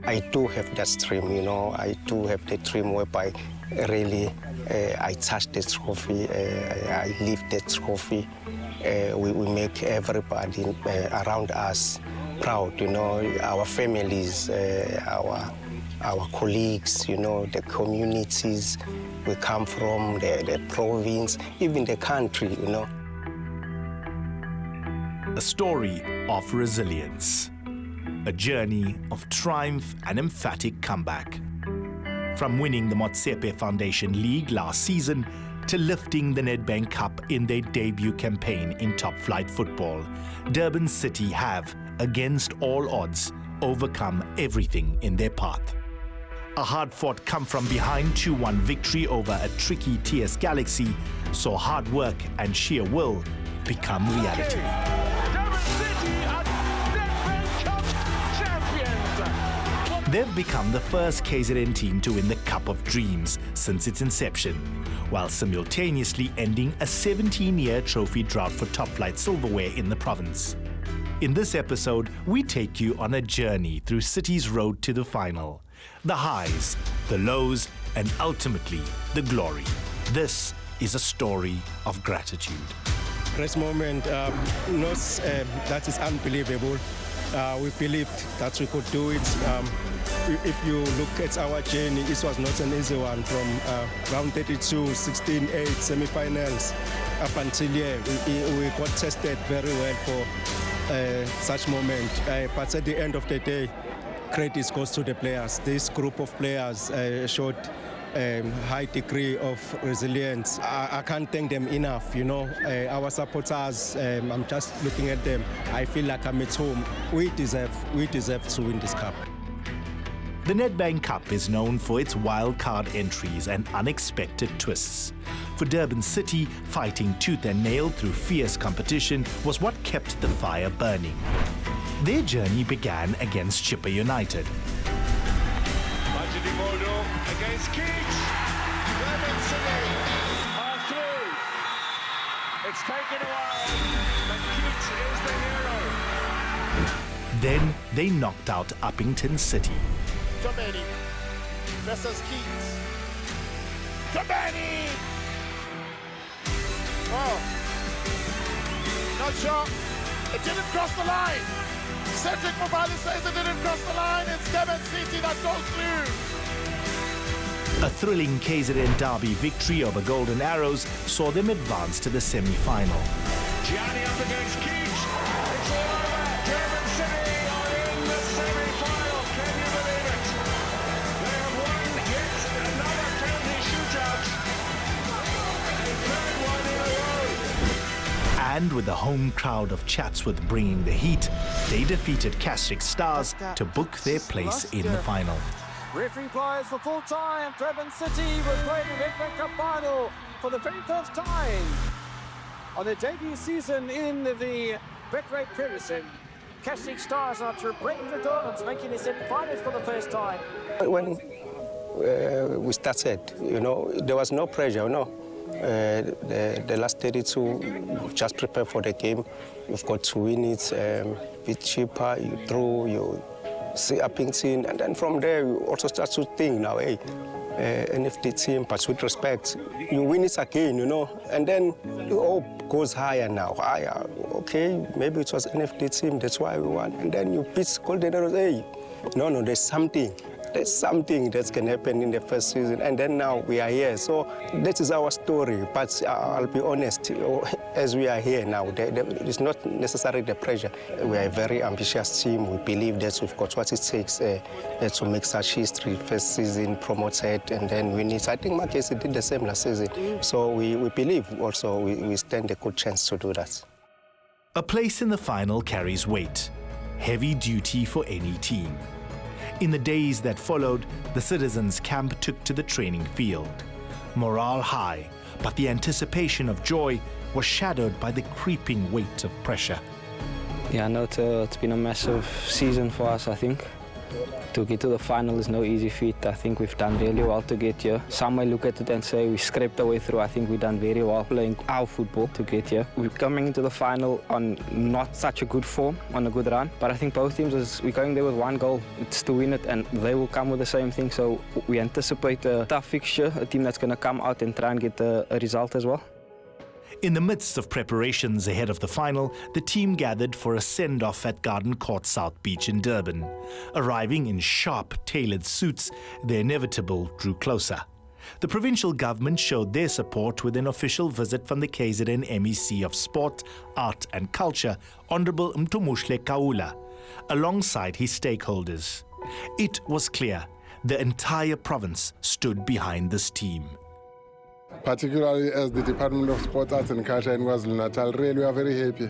I do have that dream, I do have the dream whereby really I touch the trophy, I lift the trophy. We make everybody around us proud, our families, our colleagues, the communities we come from, the province, even the country, A story of resilience, a journey of triumph and emphatic comeback. From winning the Motsepe Foundation League last season to lifting the Nedbank Cup in their debut campaign in top-flight football, Durban City have, against all odds, overcome everything in their path. A hard-fought come-from-behind 2-1 victory over a tricky TS Galaxy saw hard work and sheer will become reality. Durban City are Nedbank Cup champions! They've become the first KZN team to win the Cup of Dreams since its inception, while simultaneously ending a 17-year trophy drought for top-flight silverware in the province. In this episode, we take you on a journey through City's road to the final. The highs, the lows, and ultimately, the glory. This is a story of gratitude. Great moment, that is unbelievable. We believed that we could do it. If you look at our journey, it was not an easy one from round 32, 16, 8, semi-finals up until here. We got tested very well for such moment. But at the end of the day, credit goes to the players. This group of players showed high degree of resilience. I can't thank them enough, Our supporters, I'm just looking at them. I feel like I'm at home. We deserve to win this cup. The Nedbank Cup is known for its wild card entries and unexpected twists. For Durban City, fighting tooth and nail through fierce competition was what kept the fire burning. Their journey began against Chippa United. Against Keats. Durban City are through. It's taken a while, but Keats is the hero. Then they knocked out Uppington City. Jabani versus Keats. Jabani! Oh, not sure. It didn't cross the line. Cedric Mobile says it didn't cross the line. It's Durban City that goes through. A thrilling KZN derby victory over Golden Arrows saw them advance to the semi-final. Gianni up against Keats. It's all over. Durban City are in the semi-final. Can you believe it? They have won yet another penalty shootout. A third one in a row. And with the home crowd of Chatsworth bringing the heat, they defeated Keswick Stars to book their place in the final. Referee players for full time. Durban City will play the Nedbank Cup final for the very first time on their debut season in the Betway Pearson. Keswick Stars are to break the Dormans, making the semi-finals for the first time. When we started, there was no pressure, The last 32, just prepare for the game. You've got to win it, bit cheaper, you draw, you see Uppington, and then from there you also start to think now, hey, NFT team, but with respect, you win it again, and then the hope goes higher now, higher. Okay, maybe it was NFT team, that's why we won, and then you beat Golden Arrows, hey, no, there's something that can happen in the first season, and then now we are here. So that is our story, but I'll be honest, as we are here now, it's not necessarily the pressure. We are a very ambitious team. We believe that we've got what it takes to make such history. First season promoted and then win it. I think Makesi did the same last season. So we believe also we stand a good chance to do that. A place in the final carries weight, heavy duty for any team. In the days that followed, the citizens' camp took to the training field. Morale high, but the anticipation of joy was shadowed by the creeping weight of pressure. Yeah, I know it's been a massive season for us, I think. To get to the final is no easy feat. I think we've done really well to get here. Some may look at it and say we scraped our way through. I think we've done very well playing our football to get here. We're coming into the final on not such a good form, on a good run. But I think both teams, we're going there with one goal. It's to win it, and they will come with the same thing. So we anticipate a tough fixture, a team that's going to come out and try and get a result as well. In the midst of preparations ahead of the final, the team gathered for a send-off at Garden Court South Beach in Durban. Arriving in sharp, tailored suits, the inevitable drew closer. The provincial government showed their support with an official visit from the KZN MEC of Sport, Art and Culture, Honourable Mtumushle Kaula, alongside his stakeholders. It was clear the entire province stood behind this team. Particularly as the Department of Sports, Arts and Culture in KwaZulu-Natal, really we are very happy.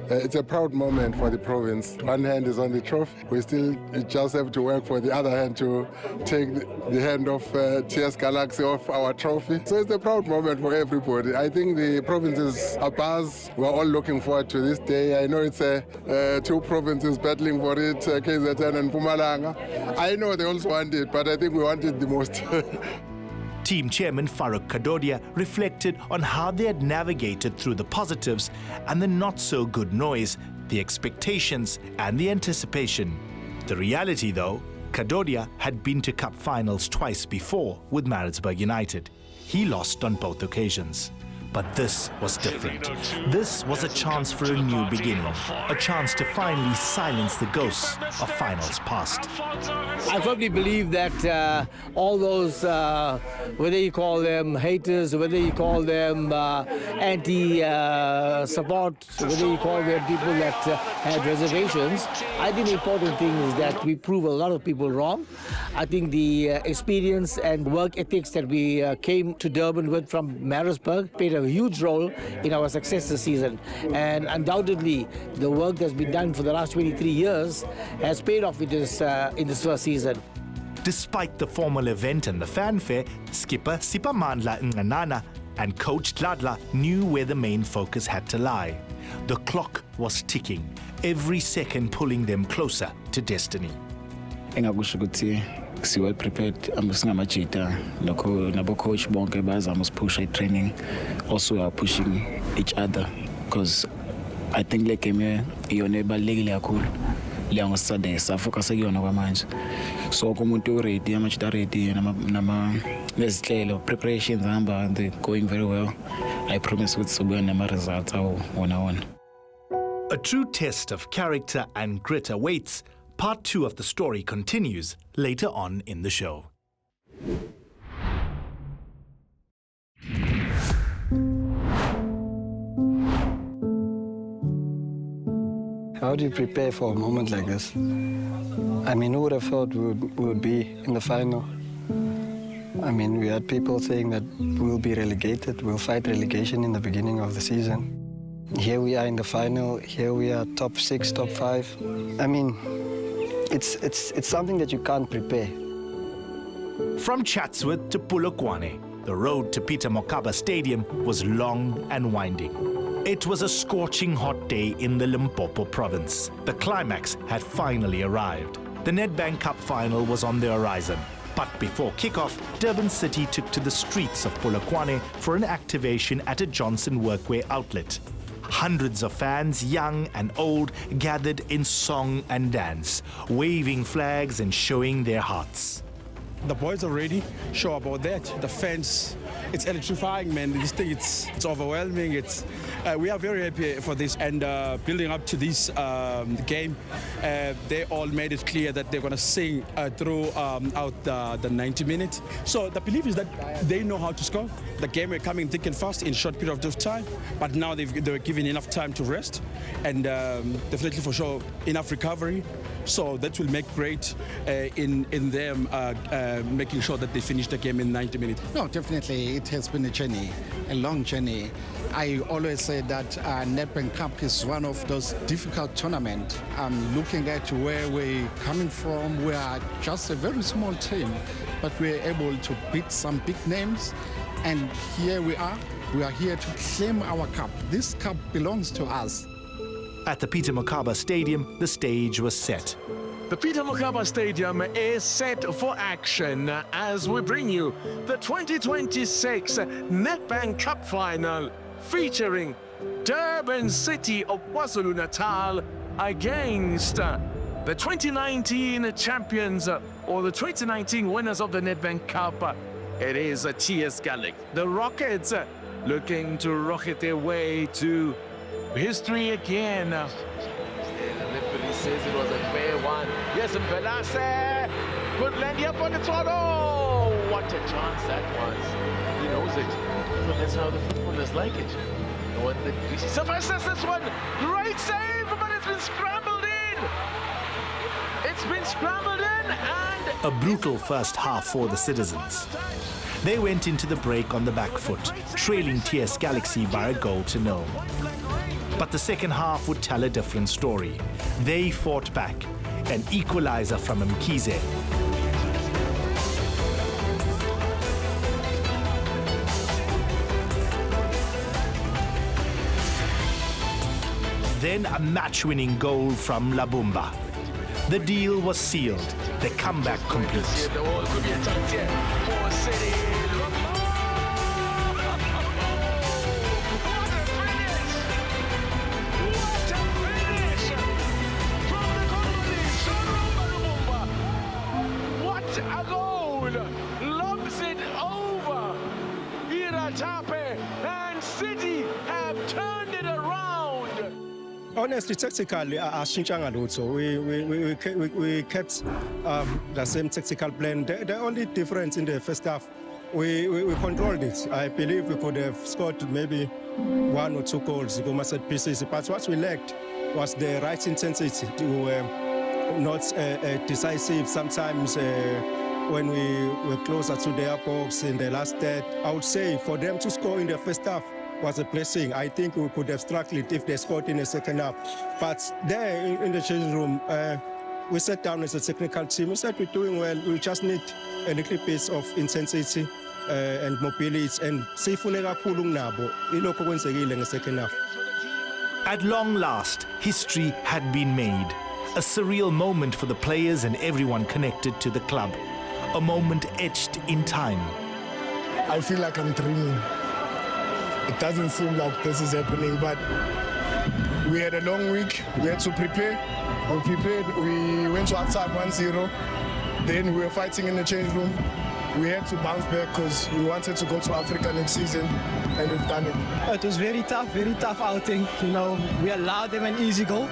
It's a proud moment for the province. One hand is on the trophy. We still just have to work for the other hand to take the hand of TS Galaxy off our trophy. So it's a proud moment for everybody. I think the provinces are buzzed. We're all looking forward to this day. I know it's two provinces battling for it, KZN and Mpumalanga. I know they also want it, but I think we want it the most. Team chairman Farouk Kadodia reflected on how they had navigated through the positives and the not-so-good noise, the expectations and the anticipation. The reality, though, Kadodia had been to cup finals twice before with Maritzburg United. He lost on both occasions. But this was different. This was a chance for a new beginning, a chance to finally silence the ghosts of finals past. I firmly believe that all those, whether you call them haters, whether you call them anti-support, whether you call them people that had reservations, I think the important thing is that we prove a lot of people wrong. I think the experience and work ethics that we came to Durban with from Maritzburg played a huge role in our success this season. And undoubtedly, the work that's been done for the last 23 years has paid off in this first season. Despite the formal event and the fanfare, skipper Sipamandla Nganana and coach Dladla knew where the main focus had to lie. The clock was ticking, every second pulling them closer to destiny. Si well prepared, singamajita nabo coach bonke bazama usipusha training. Also we are pushing each other because I think le game iyona ebalekile kakhulu leya ngo Saturday safocus kuyona kwamanje. So kumuntu ready, amajita ready nama nezihlelo preparations hamba and they going very well. I promise with sobuya nama results one. A true test of character and grit awaits. Part 2 of the story continues later on in the show. How do you prepare for a moment like this? I mean, who would have thought we would be in the final? I mean, we had people saying that we'll be relegated, we'll fight relegation in the beginning of the season. Here we are in the final, here we are top 6, top 5. I mean, it's something that you can't prepare. From Chatsworth to Polokwane, the road to Peter Mokaba Stadium was long and winding. It was a scorching hot day in the Limpopo province. The climax had finally arrived. The Nedbank Cup final was on the horizon. But before kickoff, Durban City took to the streets of Polokwane for an activation at a Johnson Workwear outlet. Hundreds of fans, young and old, gathered in song and dance, waving flags and showing their hearts. The boys are ready, sure about that. The fans, it's electrifying, man. This thing, it's overwhelming. We are very happy for this. And building up to this game, they all made it clear that they're going to sing throughout the 90 minutes. So the belief is that they know how to score. The game is coming thick and fast in a short period of time, but now they're given enough time to rest and definitely for sure enough recovery. So that will make great in them making sure that they finish the game in 90 minutes. No, definitely it has been a journey, a long journey. I always say that Nedbank Cup is one of those difficult tournaments. Looking at where we're coming from, we are just a very small team, but we're able to beat some big names. And here we are here to claim our cup. This cup belongs to us. At the Peter Mokaba Stadium, the stage was set. The Peter Mokaba Stadium is set for action as we bring you the 2026 Nedbank Cup final featuring Durban City of KwaZulu-Natal against the 2019 champions or the 2019 winners of the Nedbank Cup. It is TS Gallic. The Rockets looking to rocket their way to history again. He says it was a fair one. Yes, and Velase could land here for the Toro. What a chance that was. He knows it. Well, that's how the footballers like it. The one that we see. This one. Great save, but it's been scrambled in. It's been scrambled in and... A brutal first half for the citizens. They went into the break on the back foot, trailing TS Galaxy by 1-0. But the second half would tell a different story. They fought back, an equalizer from Mkhize. Then a match-winning goal from Labumba. The deal was sealed, the comeback complete. A goal! Lobs it over! Iratape and City have turned it around! Honestly, tactically, we kept the same tactical plan. The only difference in the first half, we controlled it. I believe we could have scored maybe 1 or 2 goals, set pieces. But what we lacked was the right intensity. We were not decisive sometimes when we were closer to their box in the last third. I would say for them to score in the first half was a blessing. I think we could have struggled if they scored in the second half. But there in the changing room, we sat down as a technical team. We said we're doing well. We just need a little bit of intensity and mobility. And second half. At long last, history had been made. A surreal moment for the players and everyone connected to the club. A moment etched in time. I feel like I'm dreaming. It doesn't seem like this is happening, but we had a long week. We had to prepare. We prepared. We went to outside 1-0. Then we were fighting in the change room. We had to bounce back because we wanted to go to Africa next season, and we've done it. It was very tough outing. You know, we allowed them an easy goal.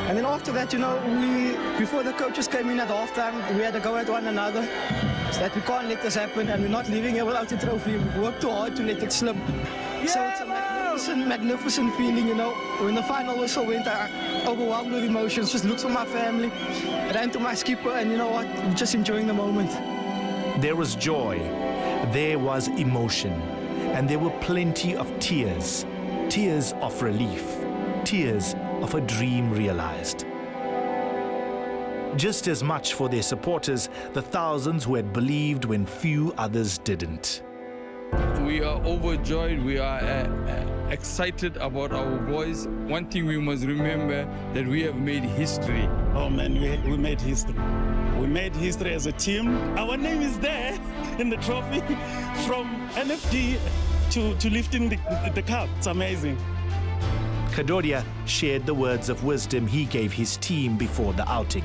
And then after that, you know, before the coaches came in at halftime, we had to go at one another. So that we can't let this happen, and we're not leaving here without a trophy. We worked too hard to let it slip. Yeah, so it's a magnificent feeling, you know. When the final whistle went, I overwhelmed with emotions. Just looked for my family, ran to my skipper, and you know what? We're just enjoying the moment. There was joy, there was emotion, and there were plenty of tears. Tears of relief, tears of a dream realized. Just as much for their supporters, the thousands who had believed when few others didn't. We are overjoyed, we are excited about our boys. One thing we must remember, that we have made history. Oh man, we made history. We made history as a team. Our name is there in the trophy, from NFD to lifting the cup. It's amazing. Kadoria shared the words of wisdom he gave his team before the outing.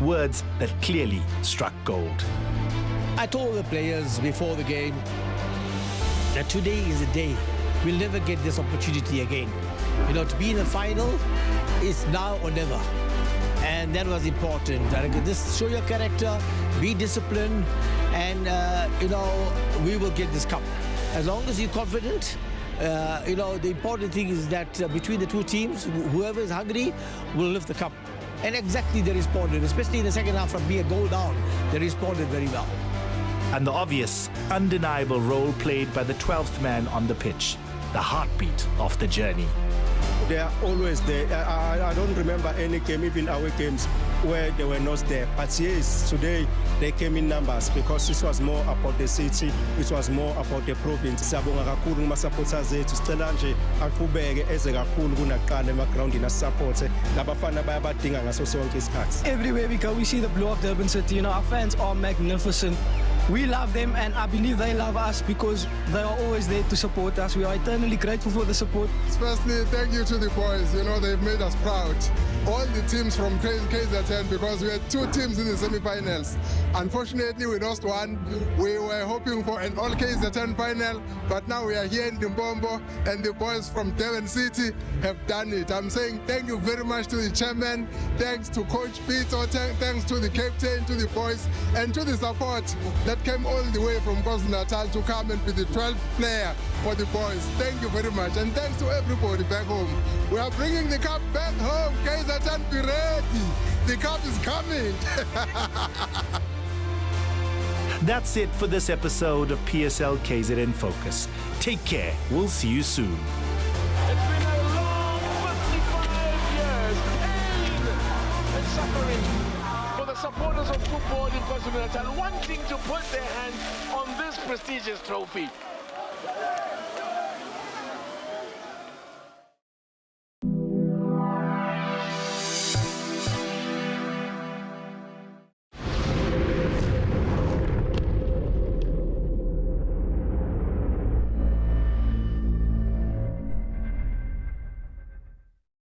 Words that clearly struck gold. I told the players before the game that today is a day. We'll never get this opportunity again. You know, to be in the final is now or never. And that was important. Just show your character, be disciplined, and you know, we will get this cup. As long as you're confident, you know, the important thing is that between the two teams, whoever is hungry will lift the cup. And exactly they responded, especially in the second half from being a goal down, they responded very well. And the obvious, undeniable role played by the 12th man on the pitch, the heartbeat of the journey. they are always there. I don't remember any game, even away games, where they were not there. But yes, today they came in numbers because it was more about the city, it was more about the province. Siyabonga kakhulu kuma supporters ethu, sicela nje aqhubeke eze kakhulu kunaqala emagroundini asupporte nabafana bayabadinga ngaso sonke isikhathi. Everywhere we go, we see the blue of Durban City. You know, our fans are magnificent. We love them, and I believe they love us because they are always there to support us. We are eternally grateful for the support. Firstly, thank you to the boys. You know, they've made us proud. All the teams from KZN, because we had 2 teams in the semi-finals. Unfortunately, we lost one. We were hoping for an all KZN final, but now we are here in Limpopo, and the boys from Durban City have done it. I'm saying thank you very much to the chairman, thanks to Coach Peter, thanks to the captain, to the boys, and to the support that came all the way from KwaZulu-Natal to come and be the 12th player for the boys. Thank you very much, and thanks to everybody back home. We are bringing the cup back home. KZN, be ready. The cup is coming. That's it for this episode of PSL KZN Focus. Take care. We'll see you soon. It's been a long 55 years pain and suffering for the supporters of football in KwaZulu-Natal, wanting to put their hand on this prestigious trophy.